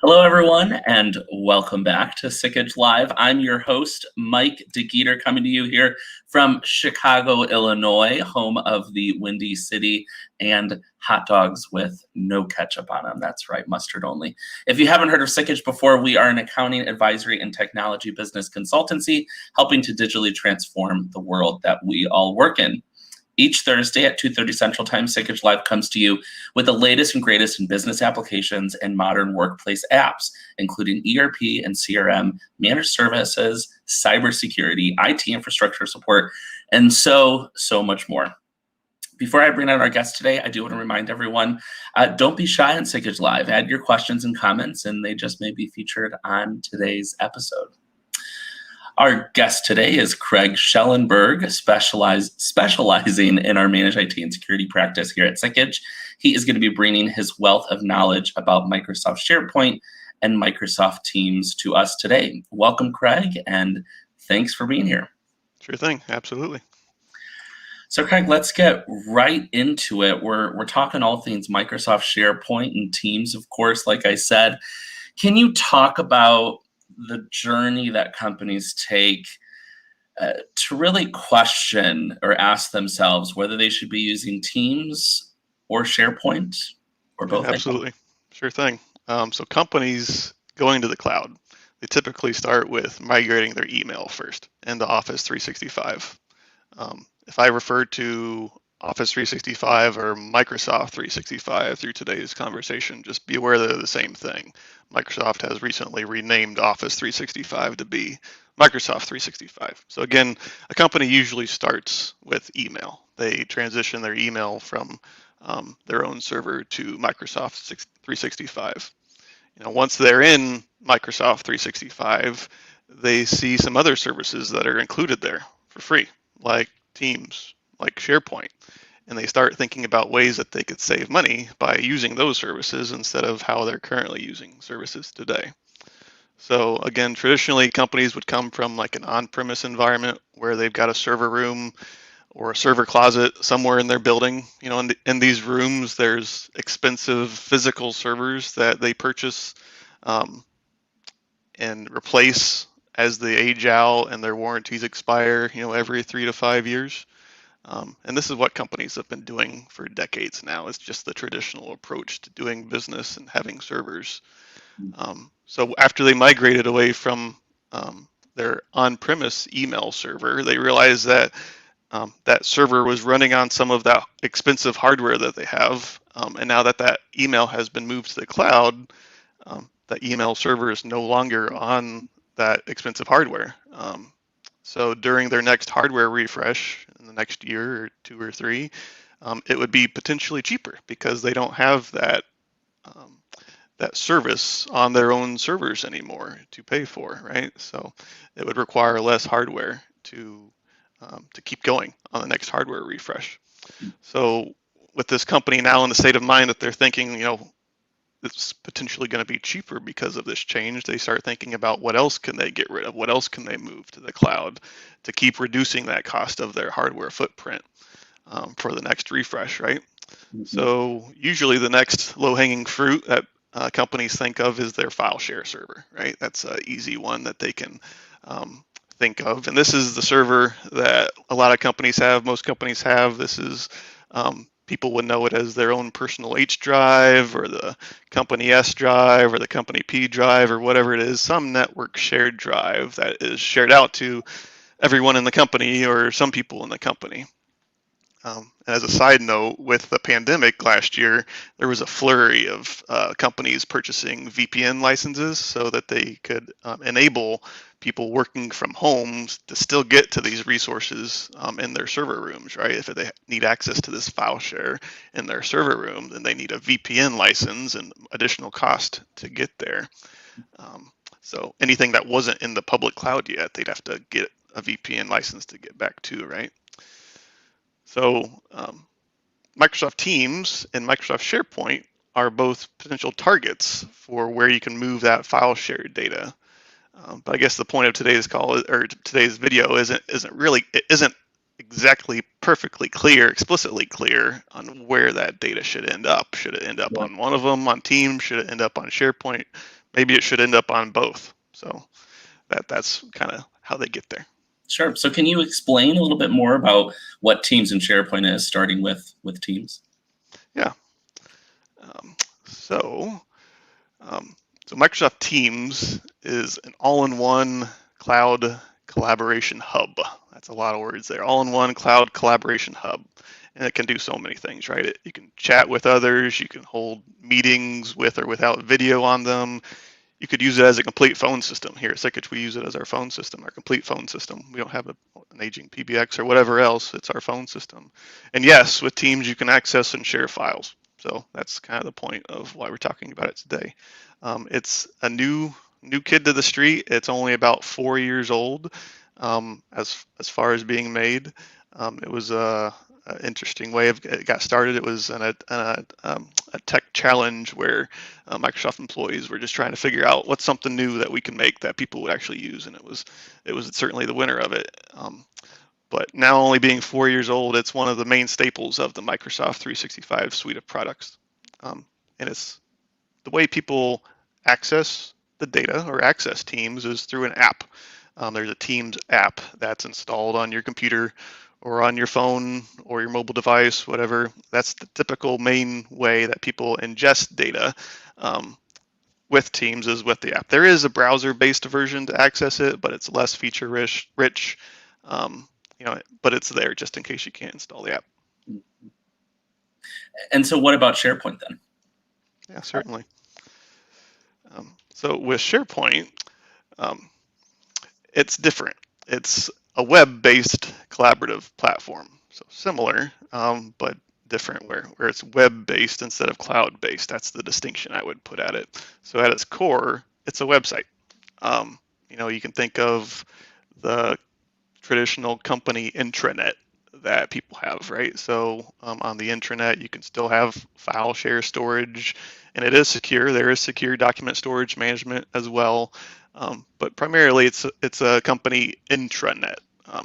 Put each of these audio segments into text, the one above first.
Hello, everyone, and welcome back to Sikich Live. I'm your host, Mike DeGeeter, coming to you here from Chicago, Illinois, home of the Windy City and hot dogs with no ketchup on them. That's right, mustard only. If you haven't heard of Sikich before, we are an accounting, advisory, and technology business consultancy helping to digitally transform the world that we all work in. Each Thursday at 2:30 Central Time, Sikich Live comes to you with the latest and greatest in business applications and modern workplace apps, including ERP and CRM, managed services, cybersecurity, IT infrastructure support, and so much more. Before I bring on our guest today, I do want to remind everyone, don't be shy on Sikich Live. Add your questions and comments, and they just may be featured on today's episode. Our guest today is Craig Schellenberg, specializing in our managed IT and security practice here at Sikich. He is going to be bringing his wealth of knowledge about Microsoft SharePoint and Microsoft Teams to us today. Welcome, Craig, and thanks for being here. Sure thing, absolutely. So, Craig, let's get right into it. We're talking all things Microsoft SharePoint and Teams, of course, like I said. Can you talk about the journey that companies take to really question or ask themselves whether they should be using Teams or SharePoint or both? Yeah, absolutely. Sure thing. So companies going to the cloud, they typically start with migrating their email first into Office 365. If I refer to Office 365 or Microsoft 365 through today's conversation, just be aware they're the same thing. Microsoft has recently renamed Office 365 to be Microsoft 365. So again, a company usually starts with email. They transition their email from their own server to Microsoft 365. Once they're in Microsoft 365, they see some other services that are included there for free, like Teams, like SharePoint, and they start thinking about ways that they could save money by using those services instead of how they're currently using services today. So again, traditionally companies would come from like an on-premise environment where they've got a server room or a server closet somewhere in their building. In these rooms, there's expensive physical servers that they purchase and replace as they age out and their warranties expire, every 3 to 5 years. And this is what companies have been doing for decades now. It's just the traditional approach to doing business and having servers. So after they migrated away from their on-premise email server, they realized that that server was running on some of that expensive hardware that they have. And now that that email has been moved to the cloud, that email server is no longer on that expensive hardware. So during their next hardware refresh in the next year or 2 or 3, it would be potentially cheaper because they don't have that that service on their own servers anymore to pay for, right? So it would require less hardware to keep going on the next hardware refresh. So with this company now in the state of mind that they're thinking, it's potentially going to be cheaper because of this change, they start thinking about what else can they get rid of, what else can they move to the cloud to keep reducing that cost of their hardware footprint for the next refresh, right? Mm-hmm. So usually the next low-hanging fruit that companies think of is their file share server, right? That's an easy one that they can think of. And this is the server that a lot of companies have, most companies have. This is people would know it as their own personal H drive or the company S drive or the company P drive or whatever it is, some network shared drive that is shared out to everyone in the company or some people in the company. As a side note, with the pandemic last year, there was a flurry of companies purchasing VPN licenses so that they could enable people working from homes to still get to these resources in their server rooms, right? If they need access to this file share in their server room, then they need a VPN license and additional cost to get there. So anything that wasn't in the public cloud yet, they'd have to get a VPN license to get back to, right? So Microsoft Teams and Microsoft SharePoint are both potential targets for where you can move that file shared data. But I guess the point of today's call or today's video isn't exactly perfectly clear, explicitly clear on where that data should end up. Should it end up on one of them, on Teams? Should it end up on SharePoint? maybe it should end up on both. So that's kind of how they get there. Sure. So can you explain a little bit more about what Teams and SharePoint is, starting with Teams? Yeah. Um, so um, so Microsoft Teams is an all-in-one cloud collaboration hub. That's a lot of words there. All-in-one cloud collaboration hub. And it can do so many things, right? You can chat with others, you can hold meetings with or without video on them. You could use it as a complete phone system. Here at Sikich, we use it as our phone system, our complete phone system. We don't have an aging PBX or whatever else. It's our phone system. And yes, with Teams, you can access and share files. So that's kind of the point of why we're talking about it today. It's a new kid to the street. It's only about 4 years old as far as being made. It was a interesting way of it got started. It was a tech challenge where Microsoft employees were just trying to figure out what's something new that we can make that people would actually use, and it was certainly the winner of it. But now only being 4 years old, it's one of the main staples of the Microsoft 365 suite of products, and it's the way people access the data or access Teams is through an app. There's a Teams app that's installed on your computer or on your phone or your mobile device, whatever. That's the typical main way that people ingest data with Teams is with the app. There is a browser-based version to access it, but it's less feature-rich. But it's there just in case you can't install the app. And so what about SharePoint then? Yeah, certainly. So with SharePoint, it's different. It's a web-based collaborative platform. So similar, but different where it's web-based instead of cloud-based. That's the distinction I would put at it. So at its core, it's a website. You can think of the traditional company intranet that people have, right? So on the intranet, you can still have file share storage, and it is secure. There is secure document storage management as well, but primarily it's a company intranet.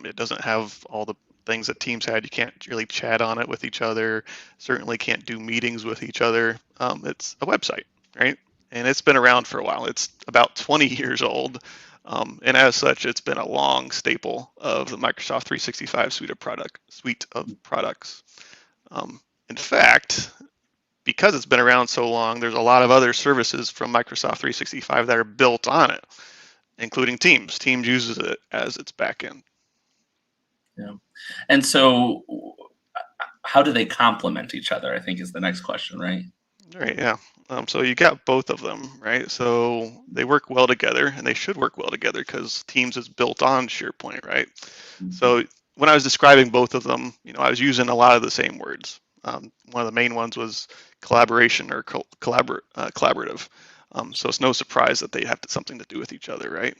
It doesn't have all the things that Teams had. You can't really chat on it with each other. Certainly can't do meetings with each other. It's a website, right? And it's been around for a while. It's about 20 years old. And as such, it's been a long staple of the Microsoft 365 suite of products. In fact, because it's been around so long, there's a lot of other services from Microsoft 365 that are built on it, including Teams. Teams uses it as its backend. Yeah. And so how do they complement each other, I think is the next question, right? Right, yeah. So you got both of them, right? So they work well together, and they should work well together because Teams is built on SharePoint, right? Mm-hmm. So when I was describing both of them, I was using a lot of the same words. One of the main ones was collaboration or collaborative. So it's no surprise that they have something to do with each other, right?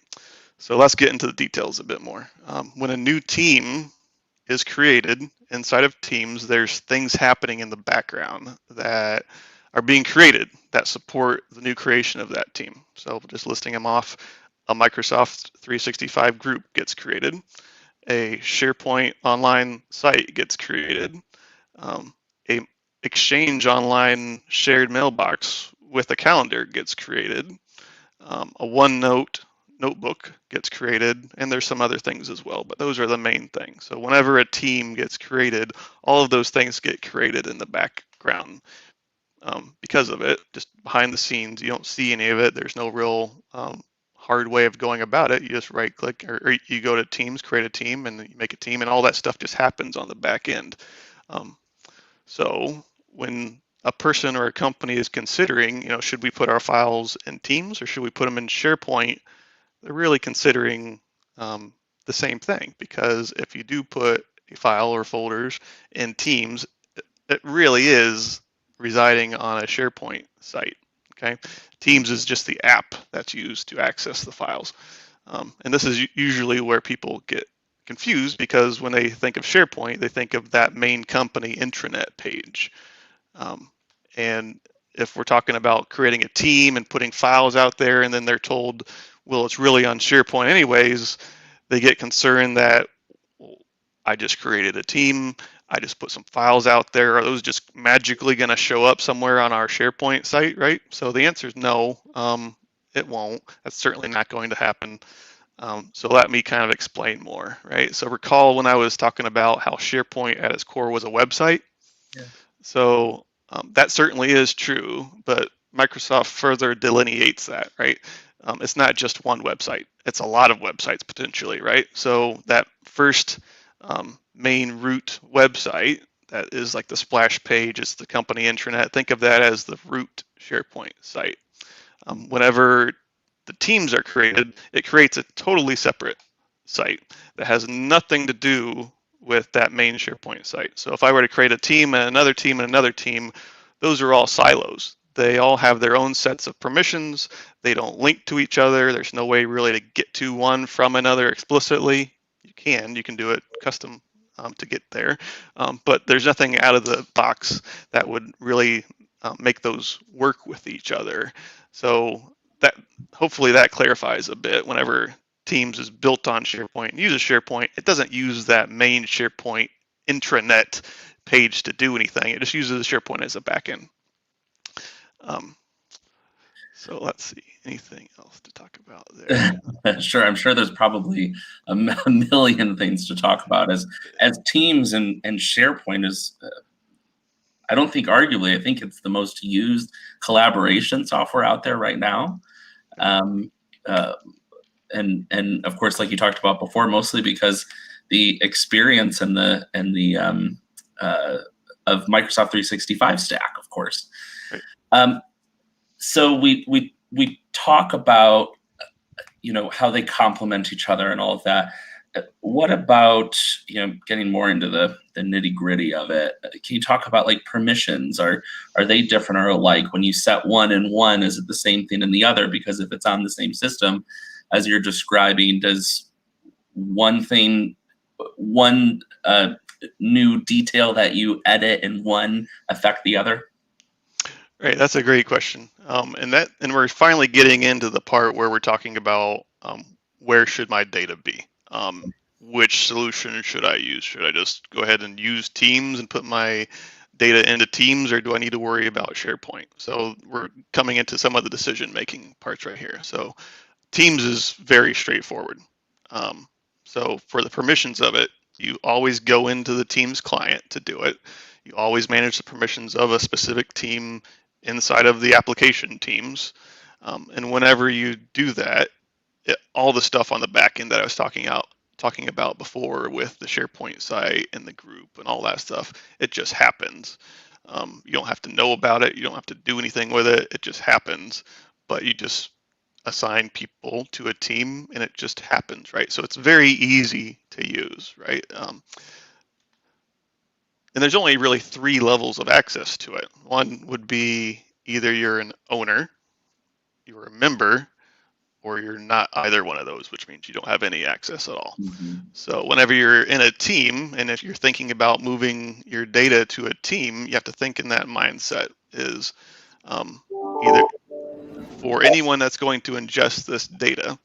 So let's get into the details a bit more. When a new team is created inside of Teams, there's things happening in the background that are being created that support the new creation of that team. So just listing them off, a Microsoft 365 group gets created, a SharePoint online site gets created, a Exchange online shared mailbox with a calendar gets created, a OneNote notebook gets created, and there's some other things as well, but those are the main things. So whenever a team gets created, all of those things get created in the background. Because of it, just behind the scenes, you don't see any of it. There's no real hard way of going about it. You just right click or you go to Teams, create a team, and you make a team, and all that stuff just happens on the back end. So when a person or a company is considering, should we put our files in Teams or should we put them in SharePoint, they're really considering the same thing, because if you do put a file or folders in Teams, it really is residing on a SharePoint site. Okay, Teams is just the app that's used to access the files, and this is usually where people get confused, because when they think of SharePoint, they think of that main company intranet page. And if we're talking about creating a team and putting files out there, and then they're told, well, it's really on SharePoint anyways, they get concerned that, well, I just created a team, I just put some files out there, are those just magically going to show up somewhere on our SharePoint site, right? So the answer is no. It won't. That's certainly not going to happen. So let me kind of explain more, right? So recall when I was talking about how SharePoint at its core was a website. Yeah. So that certainly is true, but Microsoft further delineates that, right? It's not just one website, it's a lot of websites potentially, right? So that first main root website, that is like the splash page, it's the company intranet. Think of that as the root SharePoint site. Whenever the teams are created, it creates a totally separate site that has nothing to do with that main SharePoint site. So if I were to create a team and another team and another team, those are all silos. They all have their own sets of permissions. They don't link to each other. There's no way really to get to one from another explicitly. You can do it custom to get there, but there's nothing out of the box that would really make those work with each other. So that hopefully that clarifies a bit. Whenever Teams is built on SharePoint and uses SharePoint, it doesn't use that main SharePoint intranet page to do anything. It just uses SharePoint as a backend. So let's see, anything else to talk about there? Sure, I'm sure there's probably a million things to talk about as Teams and SharePoint is. I don't think arguably, I think it's the most used collaboration software out there right now. And of course, like you talked about before, mostly because the experience and the of Microsoft 365 stack, of course. Right. So we talk about how they complement each other and all of that. What about getting more into the nitty gritty of it? Can you talk about like permissions? Are they different or alike? When you set one in one, is it the same thing in the other? Because if it's on the same system as you're describing, does one new detail that you edit in one affect the other? Right, that's a great question. And we're finally getting into the part where we're talking about where should my data be? Which solution should I use? Should I just go ahead and use Teams and put my data into Teams, or do I need to worry about SharePoint? So we're coming into some of the decision-making parts right here. So Teams is very straightforward. So for the permissions of it, you always go into the Teams client to do it. You always manage the permissions of a specific team inside of the application Teams. And whenever you do that, all the stuff on the back end that I was talking about before with the SharePoint site and the group and all that stuff, it just happens. You don't have to know about it. You don't have to do anything with it. It just happens. But you just assign people to a team and it just happens, right? So it's very easy to use, right? And there's only really 3 levels of access to it. One would be either you're an owner, you're a member, or you're not either one of those, which means you don't have any access at all. Mm-hmm. So whenever you're in a team, and if you're thinking about moving your data to a team, you have to think in that mindset is either for anyone that's going to ingest this data,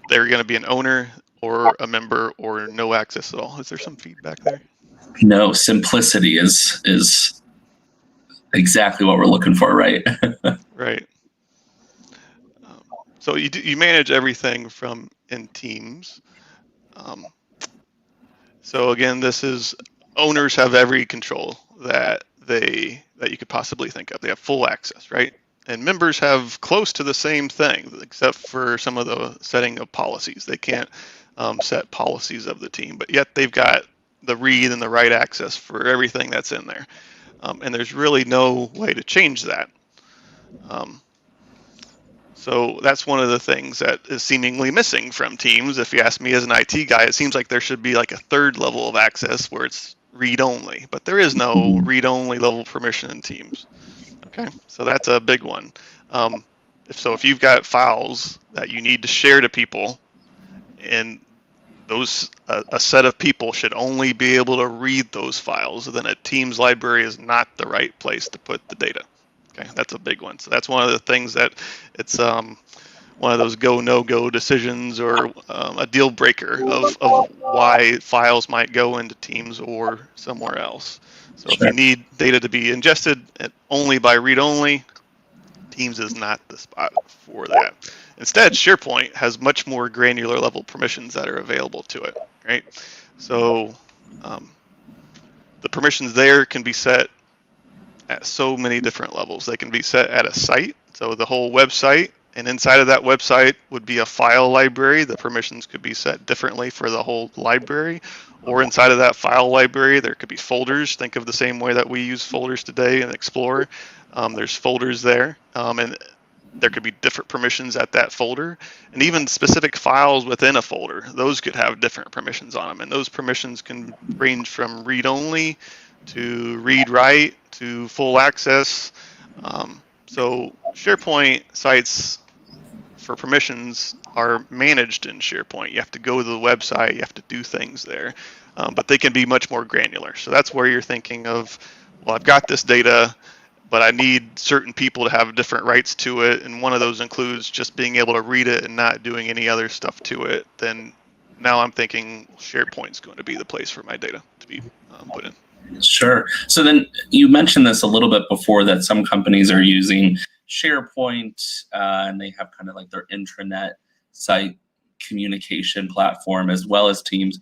they're going to be an owner or a member or no access at all. Is there some feedback there? No, simplicity is exactly what we're looking for, right? Right. So you manage everything from in Teams. So again, this is owners have every control that you could possibly think of. They have full access, right? And members have close to the same thing, except for some of the setting of policies. They can't set policies of the team, but yet they've got the read and the write access for everything that's in there. And there's really no way to change that. So that's one of the things that is seemingly missing from Teams. If you ask me as an IT guy, it seems like there should be like a 3rd level of access where it's read-only, but there is no read-only level permission in Teams. Okay, so that's a big one. If you've got files that you need to share to people, and those a set of people should only be able to read those files, then a Teams library is not the right place to put the data. Okay, that's a big one. So that's one of the things that it's one of those go no go decisions, or a deal breaker of why files might go into Teams or somewhere else. So Sure. if you need data to be ingested only by read only, Teams is not the spot for that. Instead, SharePoint has much more granular level permissions that are available to it, right? So the permissions there can be set at so many different levels. They can be set at a site, so the whole website, and inside of that website would be a file library. The permissions could be set differently for the whole library, or inside of that file library, there could be folders. Think of the same way that we use folders today in Explorer. There's folders there, and there could be different permissions at that folder, and even specific files within a folder. Those could have different permissions on them, and those permissions can range from read-only to read-write to full access. So SharePoint sites for permissions are managed in SharePoint. You have to go to the website, you have to do things there, but they can be much more granular. So that's where you're thinking of, well, I've got this data, but I need certain people to have different rights to it, and one of those includes just being able to read it and not doing any other stuff to it. Then now I'm thinking SharePoint's going to be the place for my data to be put in. Sure. So then you mentioned this a little bit before, that some companies are using SharePoint and they have kind of like their intranet site communication platform as well as Teams.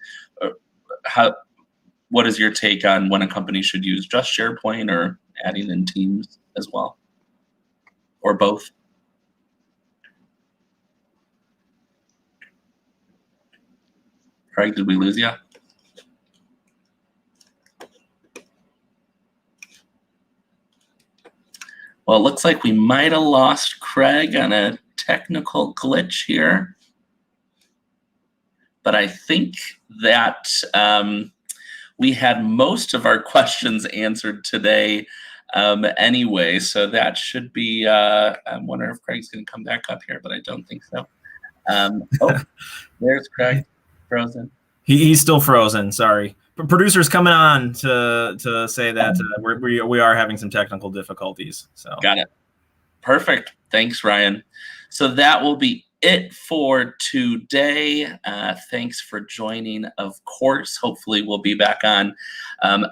What is your take on when a company should use just SharePoint or adding in Teams as well, or both? Craig, did we lose you? Well, it looks like we might have lost Craig on a technical glitch here. But I think that we had most of our questions answered today anyway, so that should be, I wonder if Craig's going to come back up here, but I don't think so. Oh, there's Craig, frozen. He's still frozen, sorry. Producer's coming on to say that we are having some technical difficulties. So got it. Perfect. Thanks, Ryan. So that will be it for today. Thanks for joining, of course. Hopefully we'll be back on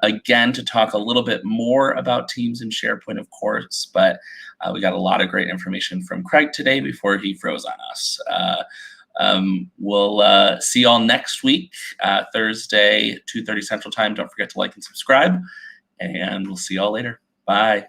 again to talk a little bit more about Teams and SharePoint, of course, but we got a lot of great information from Craig today before he froze on us. We'll see y'all next week, Thursday, 2:30 Central Time. Don't forget to like and subscribe, and we'll see y'all later. Bye.